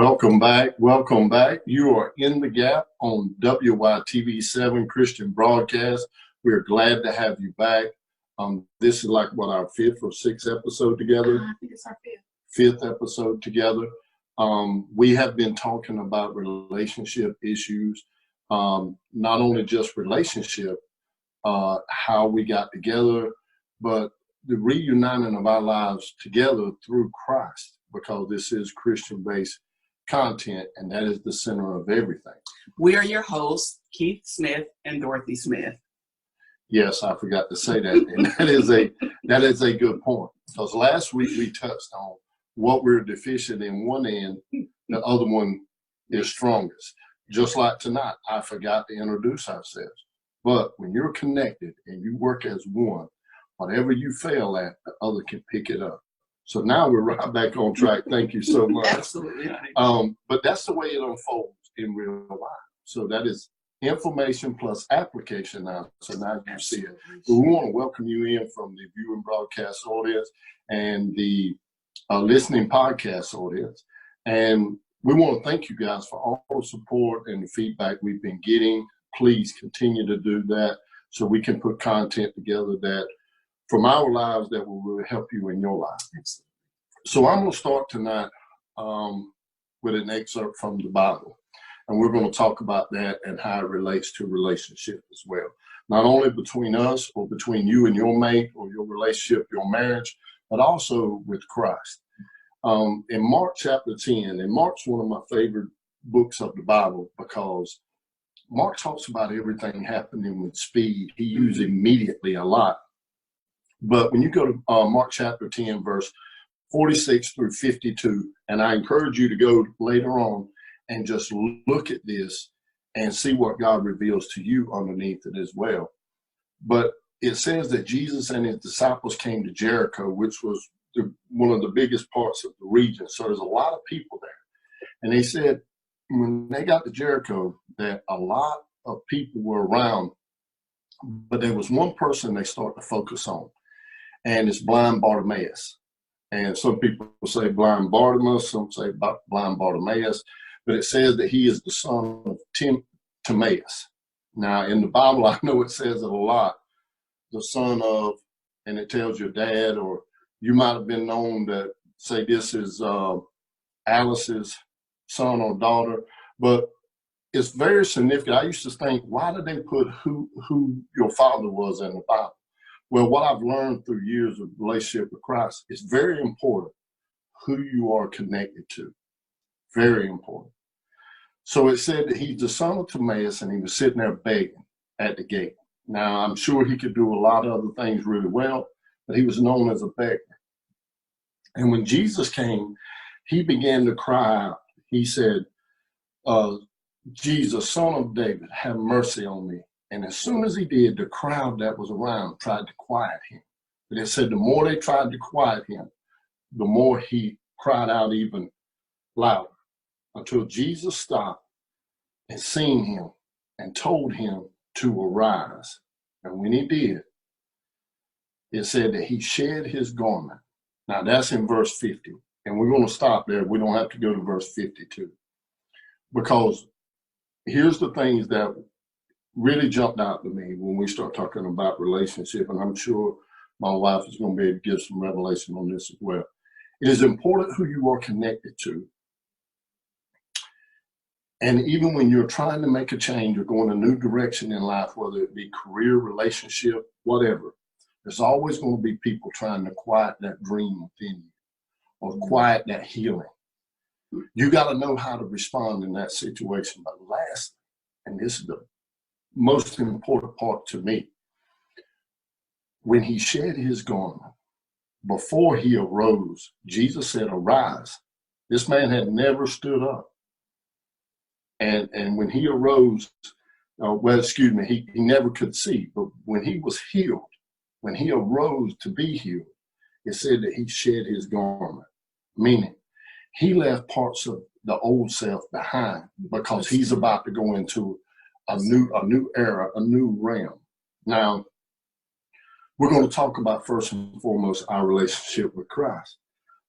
Welcome back. Welcome back. You are in the gap on WYTV7 Christian broadcast. We're glad to have you back. This is like what, our fifth or sixth episode together? I think it's our fifth episode together. We have been talking about relationship issues, not only just relationship, how we got together, but the reuniting of our lives together through Christ, because this is Christian-based content, and that is the center of everything. We are your hosts, Keith Smith and Dorothy Smith. Yes, I forgot to say that, and that is a good point, because last week we touched on what we're deficient in one end, the other one is strongest. Just like tonight, I forgot to introduce ourselves. But when you're connected and you work as one, whatever you fail at, the other can pick it up. So now we're right back on track. Thank you so much. Absolutely. But that's the way it unfolds in real life. So that is information plus application now. So now you see it. But we want to welcome you in from the viewing broadcast audience and the listening podcast audience. And we want to thank you guys for all the support and the feedback we've been getting. Please continue to do that so we can put content together that from our lives that will really help you in your life. So I'm going to start tonight with an excerpt from the Bible. And we're going to talk about that and how it relates to relationship as well. Not only between us or between you and your mate or your relationship, your marriage, but also with Christ. In Mark chapter 10, and Mark's one of my favorite books of the Bible because Mark talks about everything happening with speed. He uses immediately a lot. But when you go to Mark chapter 10, verse 46 through 52, and I encourage you to go later on and just look at this and see what God reveals to you underneath it as well. But it says that Jesus and his disciples came to Jericho, which was one of the biggest parts of the region. So there's a lot of people there. And they said when they got to Jericho that a lot of people were around, but there was one person they started to focus on. And it's blind Bartimaeus. And some people say blind Bartimaeus, some say blind Bartimaeus, but it says that he is the son of Timaeus. Now, in the Bible, I know it says it a lot, the son of, and it tells your dad, or you might have been known to say this is Alice's son or daughter, but it's very significant. I used to think, why did they put who your father was in the Bible? Well, what I've learned through years of relationship with Christ, it's very important who you are connected to. Very important. So it said that he's the son of Timaeus, and he was sitting there begging at the gate. Now, I'm sure he could do a lot of other things really well, but he was known as a beggar. And when Jesus came, he began to cry out. He said, Jesus, son of David, have mercy on me. And as soon as he did, the crowd that was around tried to quiet him. But it said the more they tried to quiet him, the more he cried out even louder, until Jesus stopped and seen him and told him to arise. And when he did, it said that he shed his garment. Now that's in verse 50. And we're going to stop there. We don't have to go to verse 52. Because here's the things that really jumped out to me when we start talking about relationship, and I'm sure my wife is going to be able to give some revelation on this as well. It is important who you are connected to. And even when you're trying to make a change or go in a new direction in life, whether it be career, relationship, whatever, there's always going to be people trying to quiet that dream within you or quiet that healing. You got to know how to respond in that situation. But lastly, and this is the most important part to me, when he shed his garment, before he arose, Jesus said, arise. This man had never stood up. And when he arose, he never could see. But when he was healed, when he arose to be healed, it said that he shed his garment, meaning he left parts of the old self behind because he's about to go into a new era, a new realm. Now, we're going to talk about first and foremost our relationship with Christ.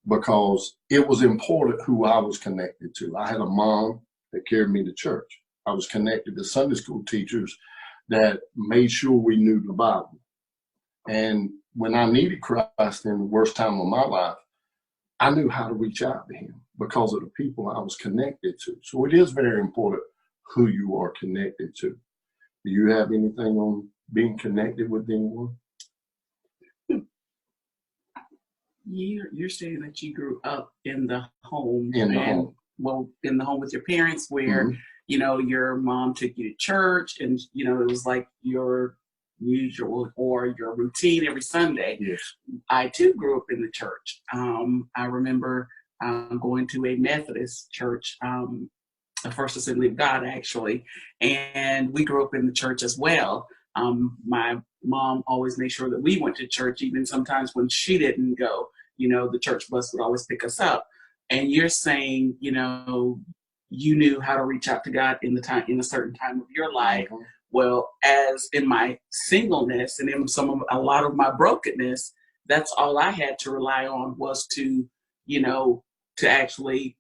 because it was important who I was connected to. I had a mom that carried me to church. I was connected to Sunday school teachers that made sure we knew the Bible. And when I needed Christ in the worst time of my life, I knew how to reach out to him because of the people I was connected to. So it is very important who you are connected to. Do you have anything on being connected with anyone? You're saying that you grew up in the home. In the home. Well, in the home with your parents where, your mom took you to church and, it was like your usual or your routine every Sunday. Yes. I too grew up in the church. I remember going to a Methodist church, a First Assembly of God actually, and we grew up in the church as well. My mom always made sure that we went to church, even sometimes when she didn't go. The church bus would always pick us up. And you're saying, you knew how to reach out to God in a certain time of your life. Mm-hmm. Well, as in my singleness and in a lot of my brokenness, that's all I had to rely on was to actually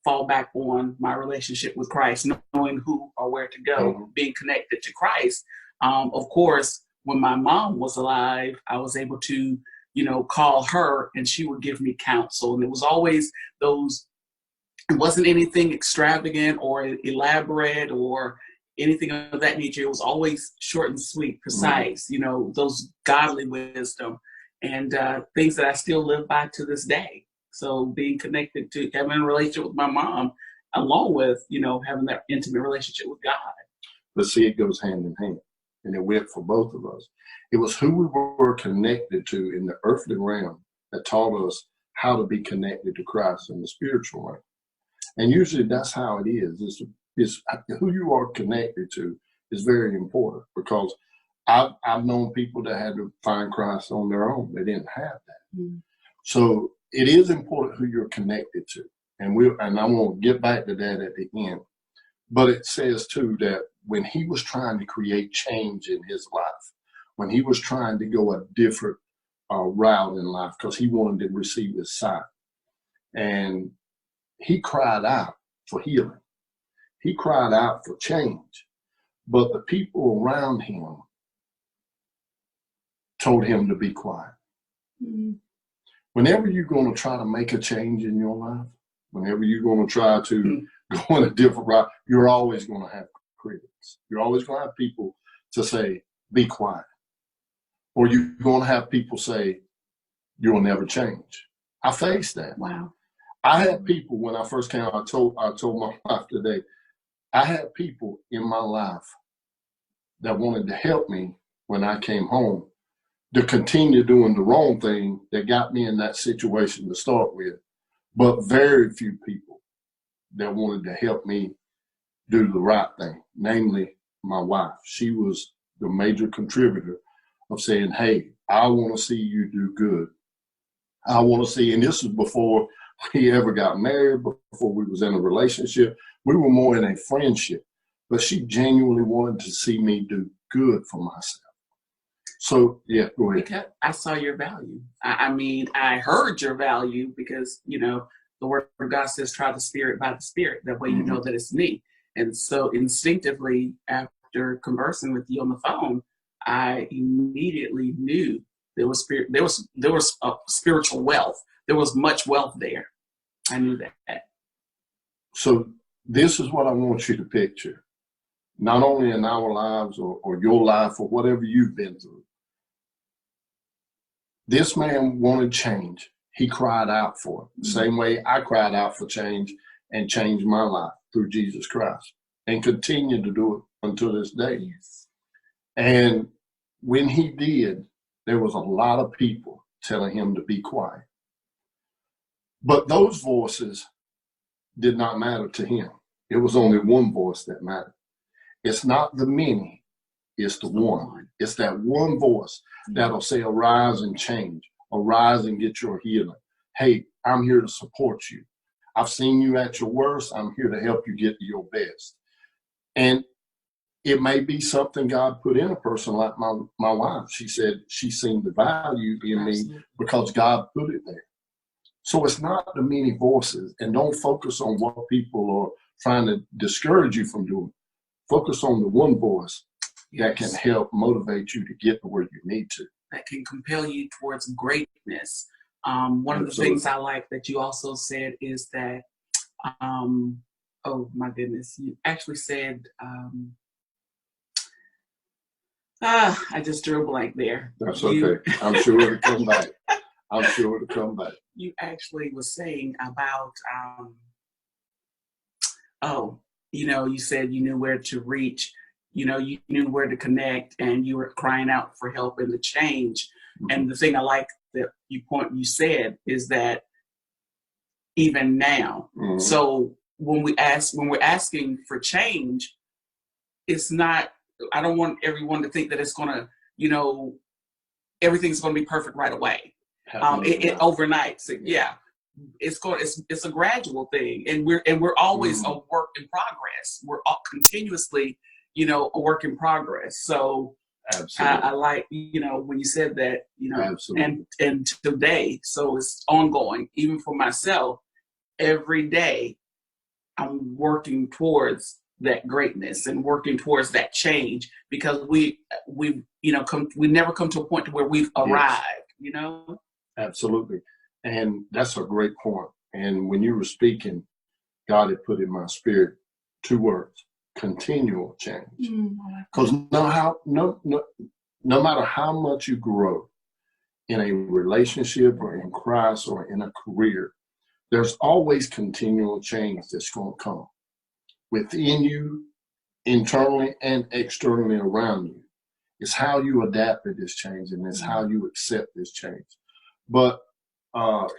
fall back on my relationship with Christ, knowing who or where to go, being connected to Christ. Of course, when my mom was alive, I was able to, call her and she would give me counsel. And it was always it wasn't anything extravagant or elaborate or anything of that nature. It was always short and sweet, precise, those godly wisdom and things that I still live by to this day. So being connected to having a relationship with my mom, along with, having that intimate relationship with God. But see, it goes hand in hand, and it went for both of us. It was who we were connected to in the earthly realm that taught us how to be connected to Christ in the spiritual realm. And usually that's how it is. It's who you are connected to is very important, because I've known people that had to find Christ on their own. They didn't have that. Mm-hmm. So it is important who you're connected to. And I want to get back to that at the end. But it says too that when he was trying to create change in his life, when he was trying to go a different route in life, because he wanted to receive his sight, and he cried out for healing. He cried out for change. But the people around him told him to be quiet. Mm-hmm. Whenever you're going to try to make a change in your life, whenever you're going to try to go in a different route, you're always going to have critics. You're always going to have people to say, be quiet. Or you're going to have people say, you'll never change. I faced that. Wow. I had people when I first came out, I told my wife today, I had people in my life that wanted to help me when I came home to continue doing the wrong thing that got me in that situation to start with, but very few people that wanted to help me do the right thing, namely my wife. She was the major contributor of saying, hey, I want to see you do good. I want to see, and this is before we ever got married, before we was in a relationship. We were more in a friendship, but she genuinely wanted to see me do good for myself. So, yeah, go ahead. Because I saw your value. I heard your value because, the word of God says, try the spirit by the spirit. That way you know that it's me. And so instinctively, after conversing with you on the phone, I immediately knew there was spiritual wealth. There was much wealth there. I knew that. So this is what I want you to picture, not only in our lives or your life or whatever you've been through. This man wanted change. He cried out for it. The same way I cried out for change and changed my life through Jesus Christ and continue to do it until this day. Yes. And when he did, there was a lot of people telling him to be quiet. But those voices did not matter to him. It was only one voice that mattered. It's not the many, it's the one. It's that one voice that'll say, arise and change, arise and get your healing. Hey, I'm here to support you. I've seen you at your worst. I'm here to help you get to your best. And it may be something God put in a person like my wife. She said she seen the value in me because God put it there. So it's not the many voices, and don't focus on what people are trying to discourage you from doing. Focus on the one voice that can help motivate you to get to where you need to. That can compel you towards greatness. One of the things I like that you also said is that, oh my goodness, you actually said, I just drew a blank there. That's okay. I'm sure it'll come back. I'm sure it'll come back. You actually was saying about, you said you knew where to reach, you knew where to connect, and you were crying out for help and the change. Mm-hmm. And the thing I like that you said is that even now, mm-hmm. So when we're asking for change, it's not, I don't want everyone to think that it's gonna, everything's gonna be perfect right away. Overnight. So, yeah. It's a gradual thing, and we're always a work in progress. We're all continuously, a work in progress. So I like, when you said that, and today, so it's ongoing. Even for myself, every day I'm working towards that greatness and working towards that change, because we never come to a point to where we've arrived. Absolutely. And that's a great point. And when you were speaking, God had put in my spirit 2 words: continual change. Because no matter how much you grow in a relationship or in Christ or in a career, there's always continual change that's going to come within you, internally and externally around you. It's how you adapt to this change, and it's how you accept this change. But go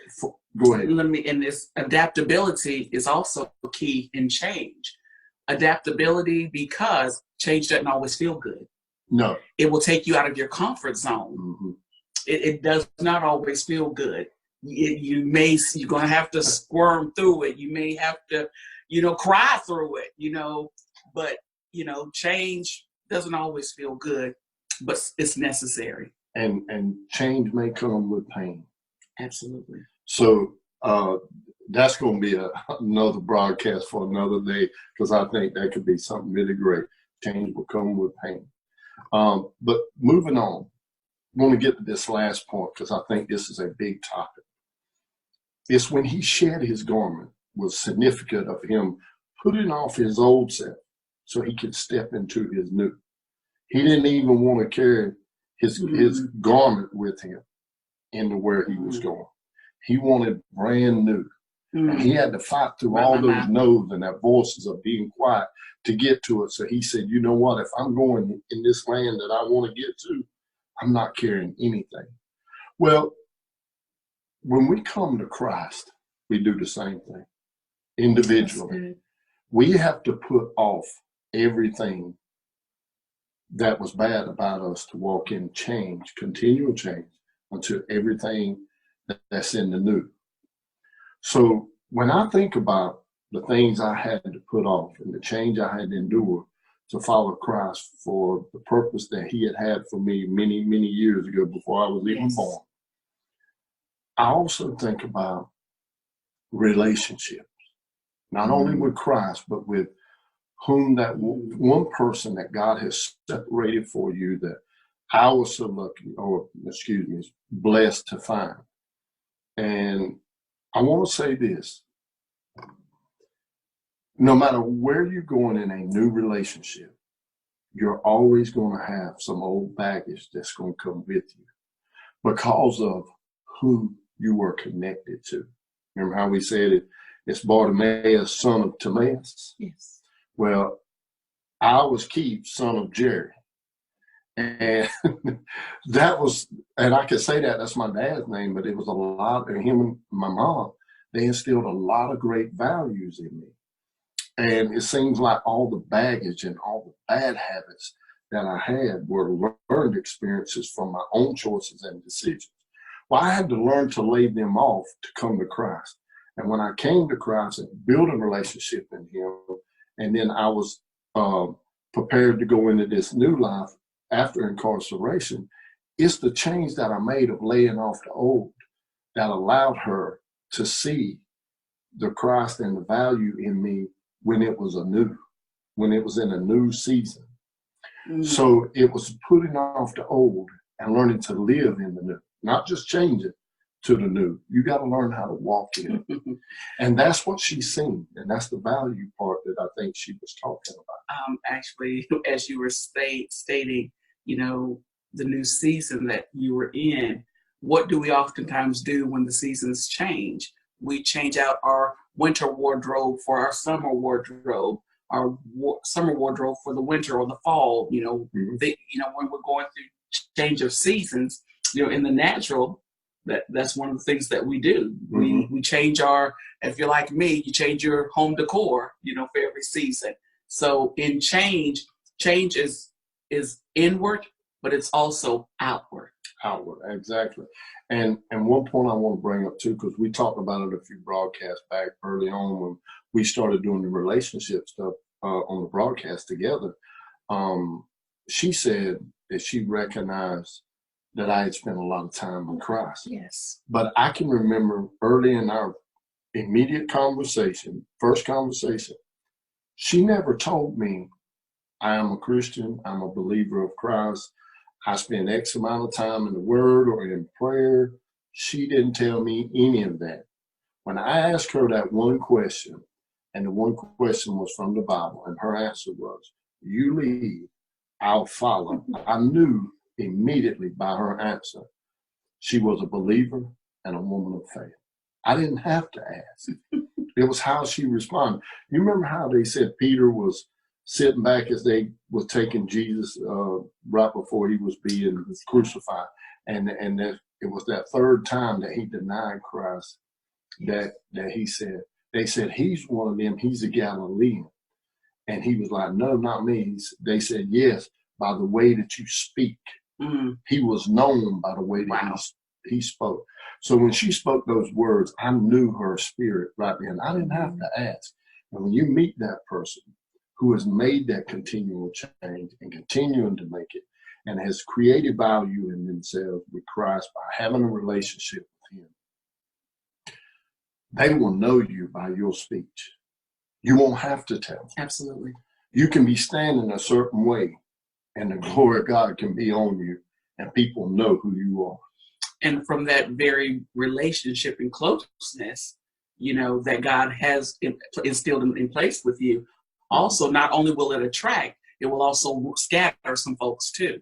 ahead. And this adaptability is also key in change. Adaptability, because change doesn't always feel good. No. It will take you out of your comfort zone. Mm-hmm. It does not always feel good. You're going to have to squirm through it. You may have to, cry through it, but, change doesn't always feel good, but it's necessary. And change may come with pain. Absolutely. So that's going to be another broadcast for another day, because I think that could be something really great. Change will come with pain. But moving on, I want to get to this last point, because I think this is a big topic. It's when he shed his garment was significant of him putting off his old self so he could step into his new. He didn't even want to carry his garment with him into where he was going. He wanted brand new. And he had to fight through all those no's and that voices of being quiet to get to it. So he said, you know what, if I'm going in this land that I want to get to, I'm not carrying anything. Well, when we come to Christ, we do the same thing individually. We have to put off everything that was bad about us to walk in change, continual change, until everything that's in the new. So when I think about the things I had to put off and the change I had to endure to follow Christ for the purpose that he had for me many, many years ago before I was even born, I also think about relationships, not only with Christ, but with whom that one person that God has separated for you that I was so lucky, blessed to find. And I want to say this: no matter where you're going in a new relationship, you're always going to have some old baggage that's going to come with you because of who you were connected to. Remember how we said it? It's Bartimaeus, son of Timaeus. Yes. Well, I was Keith, son of Jerry. And that was, and I could say that's my dad's name, but it was a lot, and him and my mom, they instilled a lot of great values in me. And it seems like all the baggage and all the bad habits that I had were learned experiences from my own choices and decisions. Well, I had to learn to lay them off to come to Christ. And when I came to Christ and built a relationship in him, and then I was prepared to go into this new life after incarceration, it's the change that I made of laying off the old that allowed her to see the Christ and the value in me when it was when it was in a new season. So it was putting off the old and learning to live in the new, not just change it to the new. You got to learn how to walk in it. And that's what she's seen. And that's the value part that I think she was talking about. Actually, as you were stating, you know, the new season that you were in, what do we oftentimes do when the seasons change? We change out our winter wardrobe for our summer wardrobe, our summer wardrobe for the winter or the fall. You know, when we're going through change of seasons, you know, in the natural, that's one of the things that we do. We change our, if you're like me, you change your home decor, you know, for every season. So in change is inward, but it's also outward. Outward, exactly. And one point I want to bring up too, because we talked about it a few broadcasts back early on when we started doing the relationship stuff on the broadcast together. She said that she recognized that I had spent a lot of time with Christ. Yes. But I can remember early in our immediate conversation, first conversation, she never told me, I am a Christian, I'm a believer of Christ, I spend X amount of time in the Word or in prayer. She didn't tell me any of that. When I asked her that one question, and the one question was from the Bible, and her answer was, you lead, I'll follow. I knew immediately by her answer, she was a believer and a woman of faith. I didn't have to ask. It was how she responded. You remember how they said Peter was sitting back as they was taking Jesus right before he was being crucified, and that it was that third time that he denied Christ that he said, they said, he's one of them, he's a Galilean. And he was like, no, not me. They said, yes, by the way that you speak. He was known by the way that he spoke. So when she spoke those words, I knew her spirit right then. I didn't have to ask. And when you meet that person who has made that continual change and continuing to make it and has created value in themselves with Christ by having a relationship with him, they will know you by your speech. You won't have to tell them. Absolutely. You can be standing a certain way and the glory of God can be on you and people know who you are. And from that very relationship and closeness, you know, that God has instilled in place with you, also, not only will it attract, it will also scatter some folks too.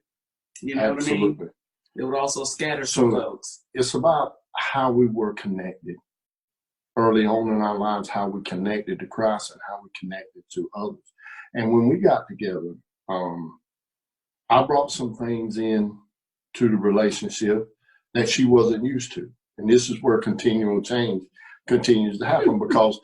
You know Absolutely. what I mean? It would also scatter some folks. It's about how we were connected early on in our lives, how we connected to Christ and how we connected to others. And when we got together, I brought some things in to the relationship that she wasn't used to. And this is where continual change continues to happen because,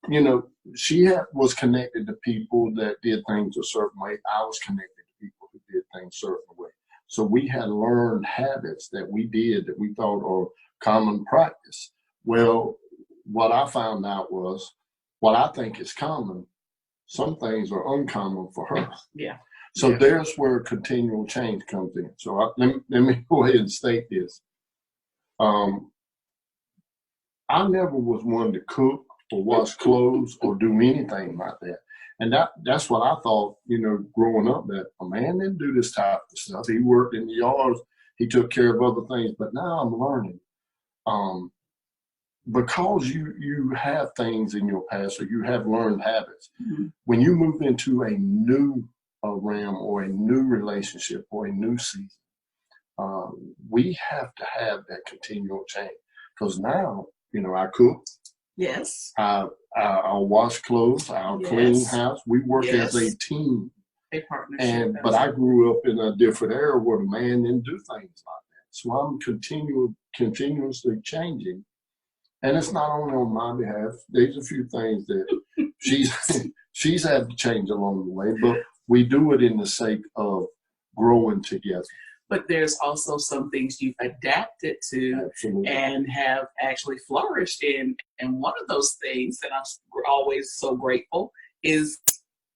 you know, she was connected to people that did things a certain way. I was connected to people who did things a certain way. So we had learned habits that we did that we thought are common practice. Well, what I found out was what I think is common, some things are uncommon for her. Yeah. So there's where continual change comes in. So let me go ahead and state this. I never was one to cook or wash clothes or do anything like that. And that's what I thought, you know, growing up, that a man didn't do this type of stuff. He worked in the yards, he took care of other things, but now I'm learning. Because you have things in your past or you have learned habits, when you move into a new realm or a new relationship or a new season, we have to have that continual change. Because now, you know, I cook. Yes. I'll wash clothes. I'll clean house. We work as a team. A partnership. But I grew up in a different era where the man didn't do things like that. So I'm continuously changing. And it's not only on my behalf. There's a few things that she's had to change along the way, but we do it in the sake of growing together. But there's also some things you've adapted to and have actually flourished in. And one of those things that I'm always so grateful is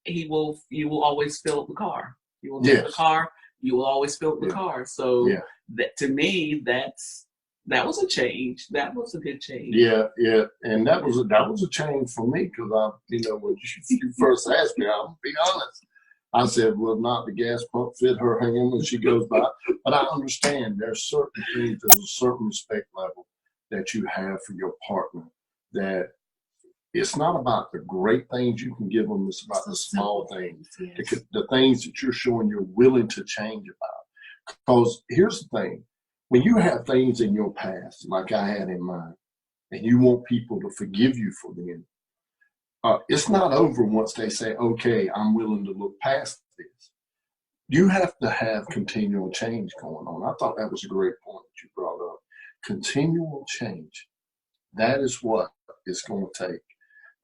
you will always fill up the car. You will take the car. You will always fill up the car. So that, to me, that's That was a change. That was a good change. Yeah, yeah, and that was a change for me because when you first asked me, I'll be honest. I said, well, not the gas pump fit her hand when she goes by, but I understand there's certain things, there's a certain respect level that you have for your partner. That it's not about the great things you can give them; it's about the small things, yes. the things that you're showing you're willing to change about. Because here's the thing. When you have things in your past, like I had in mine, and you want people to forgive you for them, it's not over once they say, okay, I'm willing to look past this. You have to have continual change going on. I thought that was a great point that you brought up. Continual change. That is what it's going to take.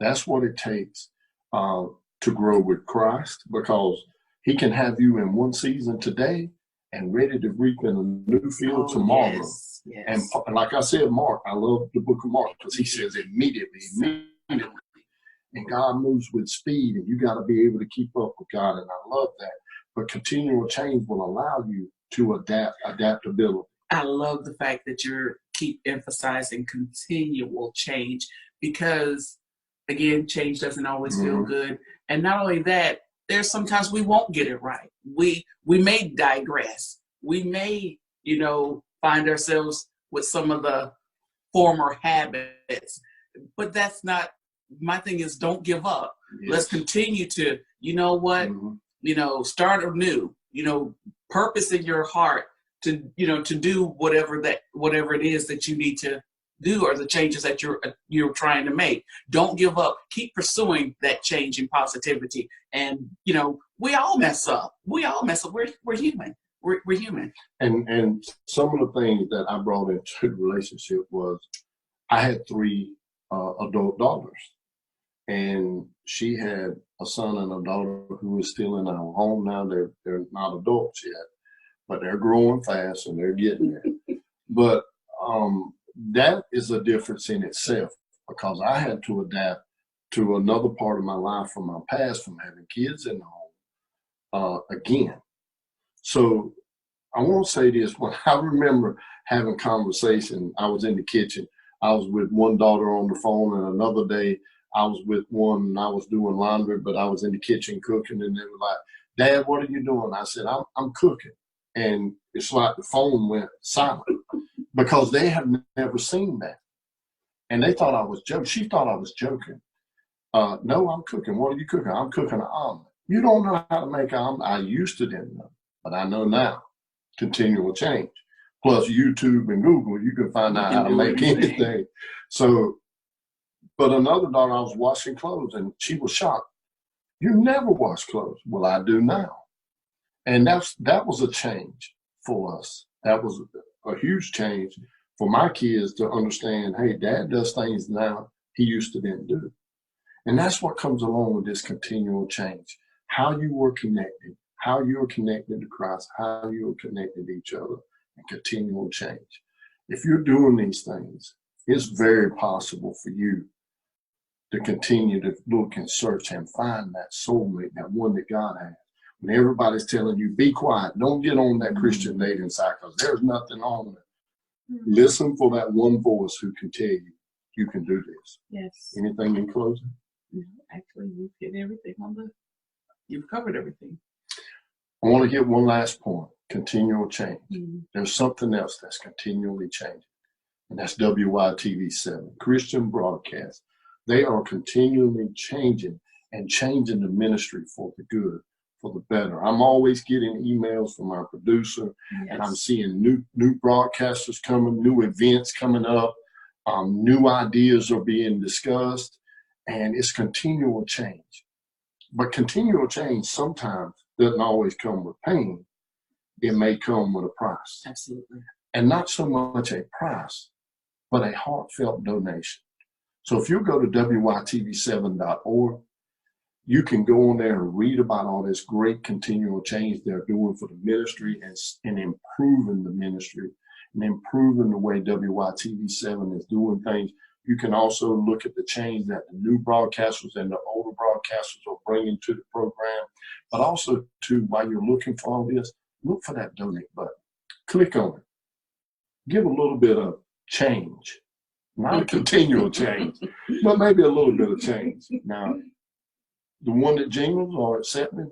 That's what it takes to grow with Christ, because he can have you in one season today and ready to reap in a new field tomorrow. Yes, yes. And like I said, Mark, I love the book of Mark because he says immediately. And God moves with speed, and you got to be able to keep up with God. And I love that. But continual change will allow you to adaptability. I love the fact that you keep emphasizing continual change because, again, change doesn't always feel good. And not only that, there's sometimes we won't get it right. We may digress. We may, find ourselves with some of the former habits, but that's not, my thing is don't give up. Yes. Let's continue to, start anew, purpose in your heart to do whatever it is that you need to do, or the changes that you're trying to make. Don't give up. Keep pursuing that change in positivity. And we all mess up. We're human. We're human. And some of the things that I brought into the relationship was I had 3 adult daughters, and she had a son and a daughter who is still in our home now. They're not adults yet, but they're growing fast and they're getting there. But that is a difference in itself, because I had to adapt to another part of my life from my past, from having kids in the home again. So I want to say this. When I remember having conversation, I was in the kitchen. I was with one daughter on the phone, and another day I was with one and I was doing laundry, but I was in the kitchen cooking, and they were like, "Dad, what are you doing?" I said, I'm cooking. And it's like the phone went silent because they have never seen that. And they thought I was joking. She thought I was joking. No, I'm cooking. What are you cooking? I'm cooking an omelet. You don't know how to make an omelet. I used to didn't know, but I know now. Continual change. Plus YouTube and Google, you can find out how to make anything. So, but another daughter, I was washing clothes, and she was shocked. You never wash clothes. Well, I do now. And that was a change for us. That was a huge change for my kids to understand, hey, Dad does things now he used to didn't do. And that's what comes along with this continual change. How you were connected, how you are connected to Christ, how you are connected to each other, and continual change. If you're doing these things, it's very possible for you to continue to look and search and find that soulmate, that one that God has. When everybody's telling you, be quiet, don't get on that Christian dating site because there's nothing on it. Listen for that one voice who can tell you, you can do this. Yes. Anything in closing? No, actually, you've hit everything you've covered everything. I want to hit one last point, continual change. There's something else that's continually changing, and that's WYTV7, Christian broadcast. They are continually changing and changing the ministry for the good, for the better. I'm always getting emails from our producer, and I'm seeing new broadcasters coming, new events coming up, new ideas are being discussed, and it's continual change. But continual change sometimes doesn't always come with pain. It may come with a price. Absolutely. And not so much a price, but a heartfelt donation. So if you go to WYTV7.org, you can go on there and read about all this great continual change they're doing for the ministry and improving the ministry and improving the way WYTV7 is doing things. You can also look at the change that the new broadcasters and the older broadcasters are bringing to the program. But also, too, while you're looking for all this, look for that donate button. Click on it. Give a little bit of change. Not a continual change, but maybe a little bit of change. Now, the one that jingles are accepted,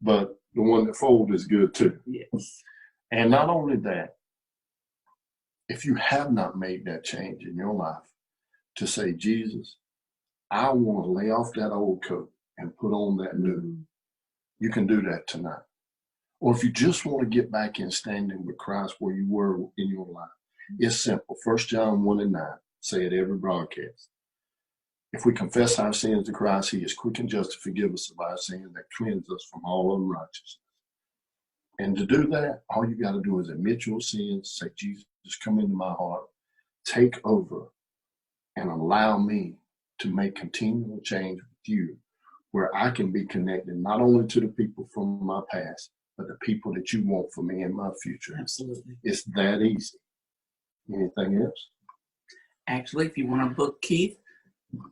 but the one that folds is good too. Yes. And not only that, if you have not made that change in your life to say, Jesus, I want to lay off that old coat and put on that new, you can do that tonight. Or if you just want to get back in standing with Christ where you were in your life, it's simple. 1 John 1:9, say it every broadcast. If we confess our sins to Christ, he is quick and just to forgive us of our sins and cleanse us from all unrighteousness. And to do that, all you got to do is admit your sins, say, Jesus, come into my heart, take over, and allow me to make continual change with you, where I can be connected not only to the people from my past, but the people that you want for me in my future. Absolutely. It's that easy. Anything else? Actually, if you want to book Keith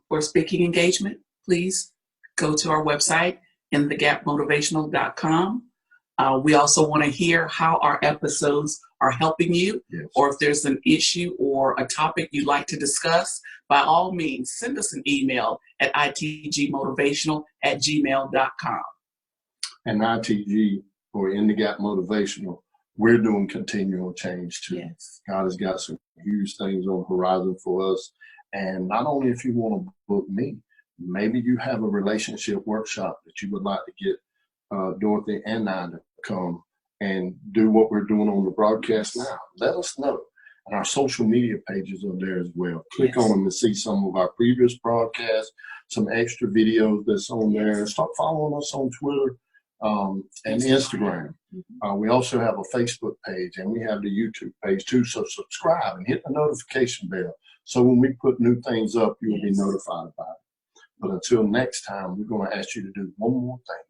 for speaking engagement, please go to our website, itgmotivational.com. We also want to hear how our episodes are helping you, Yes. or if there's an issue or a topic you'd like to discuss, by all means, send us an email at itgmotivational@gmail.com. And ITG, or In the Gap Motivational, we're doing continual change too. Yes. God has got some huge things on the horizon for us. And not only if you want to book me, maybe you have a relationship workshop that you would like to get Dorothy and I to come and do what we're doing on the broadcast now. Let us know. And our social media pages are there as well. Click on them and see some of our previous broadcasts, some extra videos that's on there. And start following us on Twitter and Instagram. We also have a Facebook page and we have the YouTube page too. So subscribe and hit the notification bell. So when we put new things up, you'll be notified about it. But until next time, we're going to ask you to do one more thing.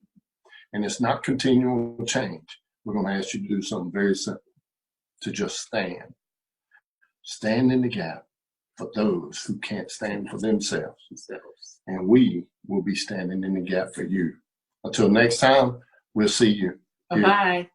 And it's not continual change. We're going to ask you to do something very simple, to just stand. Stand in the gap for those who can't stand for themselves. And we will be standing in the gap for you. Until next time, we'll see you. Bye-bye.